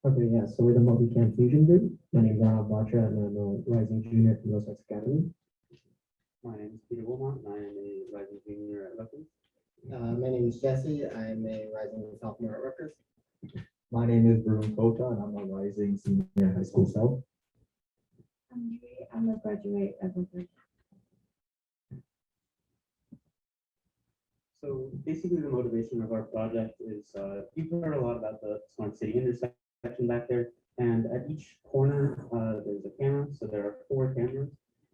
Okay, yeah, so we're the Multicam Fusion group. My name is Ronald Batra, and I'm a rising junior from Los Academy. My name is Peter Wilmot, and I am a rising junior at Rutgers. My name is Jesse. I'm a rising sophomore at Rutgers. My name is Varun Kota, and I'm a rising senior high school self. I'm Yuri. I'm a graduate at Rutgers. So basically, the motivation of our project is you've heard a lot about the smart city intersection back there, and at each corner there's a camera. So there are 4 cameras,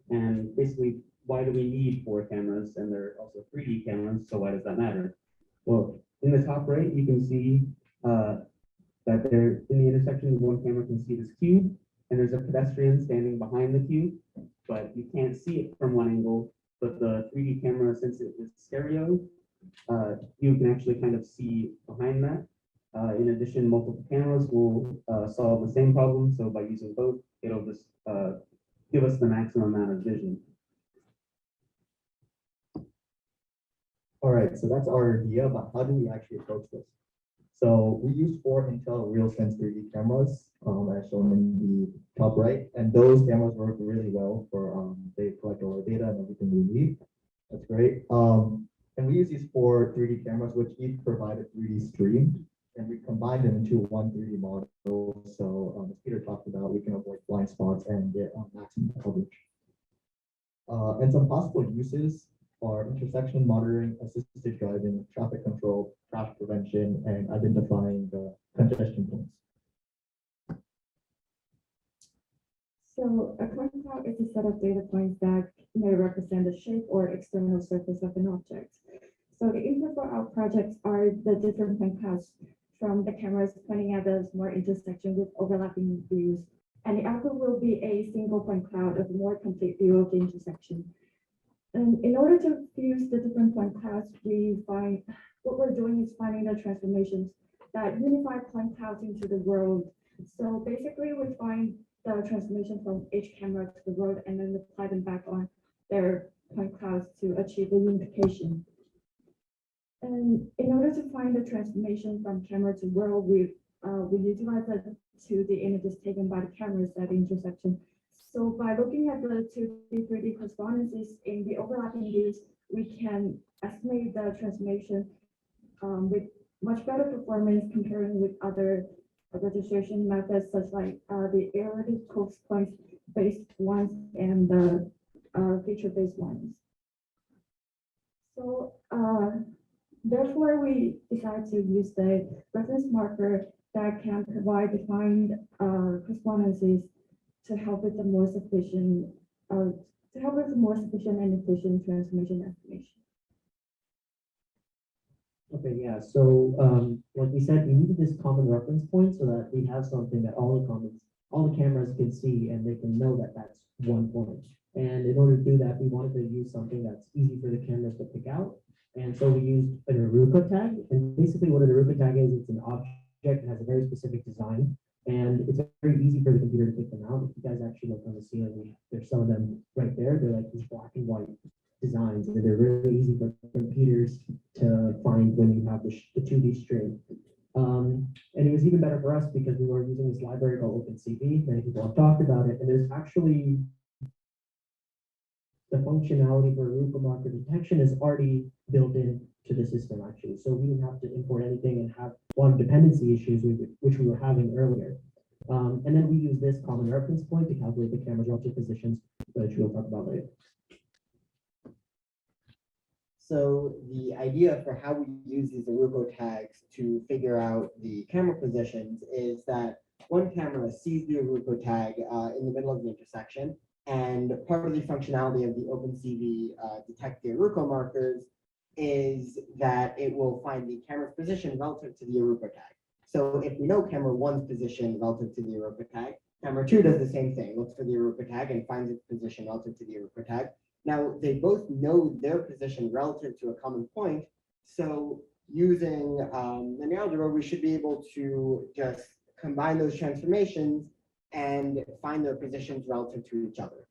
and basically, why do we need 4 cameras? And there are also 3D cameras. So why does that matter? Well, in the top right, you can see that there in the intersection, one camera can see this cube, and there's a pedestrian standing behind the cube, but you can't see it from one angle. But the 3D camera, since it is stereo, you can actually kind of see behind that. In addition, multiple cameras will solve the same problem. So by using both, it'll just give us the maximum amount of vision. All right, so that's our idea, but how do we actually approach this? So we use 4 Intel RealSense 3D cameras, as shown in the top right, and those cameras work really well for they collect all our data and everything we need. That's great. And we use these 4 3D cameras, which each provide a 3D stream, and we combine them into one 3D model. So as Peter talked about, we can avoid blind spots and get maximum coverage. And some possible uses are intersection monitoring, assisted driving, traffic control, crash prevention, and identifying the congestion points. So a point cloud is a set of data points that may represent the shape or external surface of an object. So the input for our projects are the different point clouds from the cameras pointing at the smart intersection with overlapping views. And the output will be a single point cloud of a more complete view of the intersection. And in order to fuse the different point clouds, what we're doing is finding the transformations that unify point clouds into the world. So basically, we find the transformation from each camera to the world and then apply them back on their point clouds to achieve the unification. And in order to find the transformation from camera to world, we utilize it to the images taken by the cameras at the intersection. So by looking at the 2D, 3D correspondences in the overlapping views, we can estimate the transformation with much better performance comparing with other registration methods such like the area points based ones and the feature-based ones. So therefore, we decided to use the reference marker that can provide defined correspondences to help with the more sufficient and efficient transformation estimation. Okay, yeah, so like we said, we needed this common reference point so that we have something that all the cameras can see and they can know that that's one point. And in order to do that, we wanted to use something that's easy for the cameras to pick out. And so we used an Arupa tag. And basically what an Arupa tag is, it's an object that has a very specific design. And it's very easy for the computer to pick them out. If you guys actually look on the ceiling, there's some of them right there. They're like these black and white designs. And they're really easy for computers to find when you have the 2D string. And it was even better for us because we were using this library called OpenCV. Many people have talked about it. And there's actually the functionality for Arupa marker detection is already built in to the system actually. So we didn't have to import anything and have a lot of dependency issues which we were having earlier. And then we use this common reference point to calculate the camera's relative positions, which we'll talk about later. So the idea for how we use these Arupa tags to figure out the camera positions is that one camera sees the Arupa tag in the middle of the intersection, and part of the functionality of the OpenCV detect the Arupa markers is that it will find the camera's position relative to the Arupa tag. So if we know camera 1's position relative to the Arupa tag, camera 2 does the same thing, looks for the Arupa tag and finds its position relative to the Arupa tag. Now they both know their position relative to a common point. So using linear algebra, we should be able to just combine those transformations and find their positions relative to each other.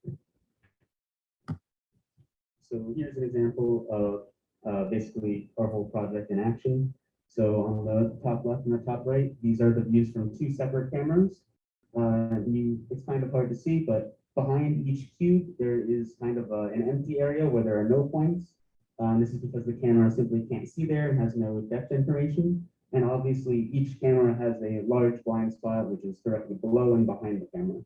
So here's an example of basically our whole project in action. So on the top left and the top right, these are the views from two separate cameras. It's kind of hard to see, but behind each cube, there is kind of an empty area where there are no points. This is because the camera simply can't see there and has no depth information. And obviously, each camera has a large blind spot, which is directly below and behind the camera.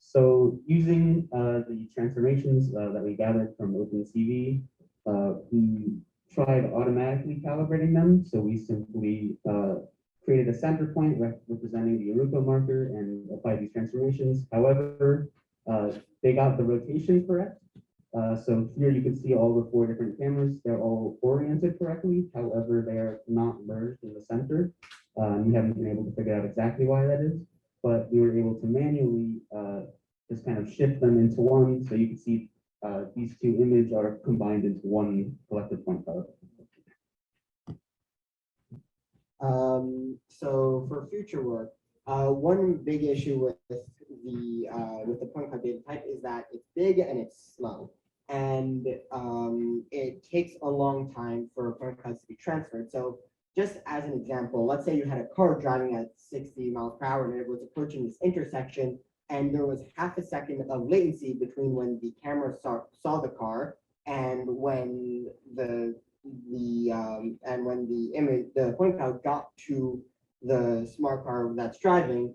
So using the transformations that we gathered from OpenCV, we tried automatically calibrating them. So we simply created a center point representing the Uruko marker and applied these transformations. However, they got the rotation correct. So here you can see all the four different cameras. They're all oriented correctly. However, they are not merged in the center. We haven't been able to figure out exactly why that is, but we were able to manually just kind of shift them into one. So you can see these two images are combined into one collective point cloud. So for future work, one big issue with the point cloud data type is that it's big and it's slow, and it takes a long time for point clouds to be transferred. So just as an example, let's say you had a car driving at 60 miles per hour and it was approaching this intersection, and there was half a second of latency between when the camera saw the car and when the point cloud got to the smart car that's driving.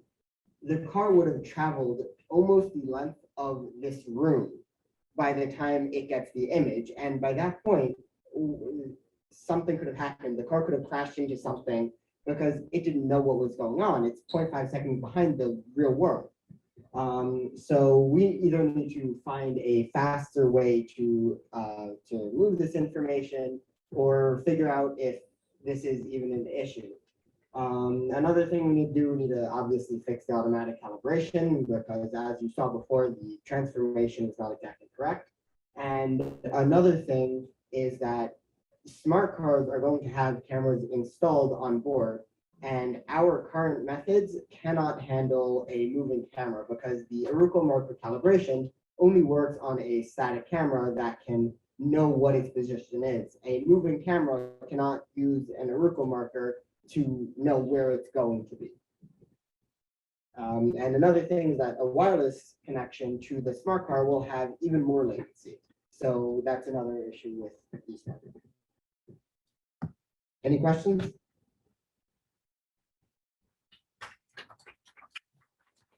The car would have traveled almost the length of this room by the time it gets the image, and by that point, something could have happened. The car could have crashed into something because it didn't know what was going on. It's 0.5 seconds behind the real world. So we either need to find a faster way to move this information, or figure out if this is even an issue. Another thing we need to do, we need to obviously fix the automatic calibration, because as you saw before, the transformation is not exactly correct. And another thing is that smart cars are going to have cameras installed on board, and our current methods cannot handle a moving camera because the Uruko marker calibration only works on a static camera that can know what its position is. A moving camera cannot use an Uruko marker to know where it's going to be. And another thing is that a wireless connection to the smart car will have even more latency. So that's another issue with these methods. Any questions?